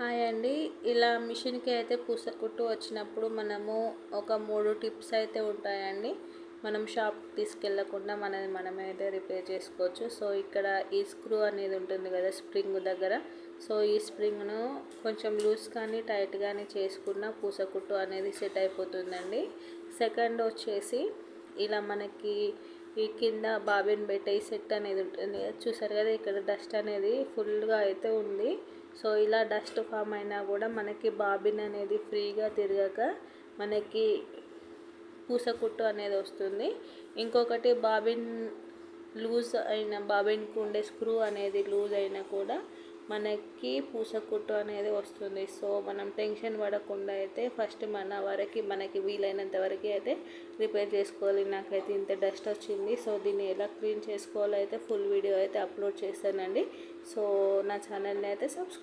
Hi అండి. ఇలా మిషన్కి అయితే పూసకుట్టు వచ్చినప్పుడు మనము ఒక 3 టిప్స్ అయితే ఉంటాయండి. మనం షాప్కి తీసుకెళ్ళకుండా మనమే అయితే రిపేర్ చేసుకోవచ్చు. సో ఇక్కడ ఈ స్క్రూ అనేది ఉంటుంది కదా స్ప్రింగ్ దగ్గర. సో ఈ స్ప్రింగ్ను కొంచెం లూజ్ కానీ టైట్ కానీ చేసుకున్న పూసకుట్టు అనేది సెట్ అయిపోతుందండి. సెకండ్ వచ్చేసి ఇలా మనకి ఈ కింద బాబిన్ పెట్టే సెట్ అనేది ఉంటుంది కదా, చూసారు కదా ఇక్కడ డస్ట్ అనేది ఫుల్గా అయితే ఉంది. సో ఇలా డస్ట్ ఫామ్ అయినా కూడా మనకి బాబిన్ అనేది ఫ్రీగా తిరగక మనకి పూసకుట్టు అనేది వస్తుంది. ఇంకొకటి బాబిన్ లూజ్ అయిన బాబిన్కి ఉండే స్క్రూ అనేది లూజ్ అయినా కూడా మనకి పూసకుట్టు అనేది వస్తుంది. సో మనం టెన్షన్ పడకుండా అయితే ఫస్ట్ మనకి వీలైనంత వరకు అయితే రిపేర్ చేసుకోవాలి. నాకైతే ఇంత డస్ట్ వచ్చింది. సో దీన్ని ఎలా క్లీన్ చేసుకోవాలో అయితే ఫుల్ వీడియో అయితే అప్లోడ్ చేస్తానండి. సో నా ఛానల్ని అయితే సబ్స్క్రైబ్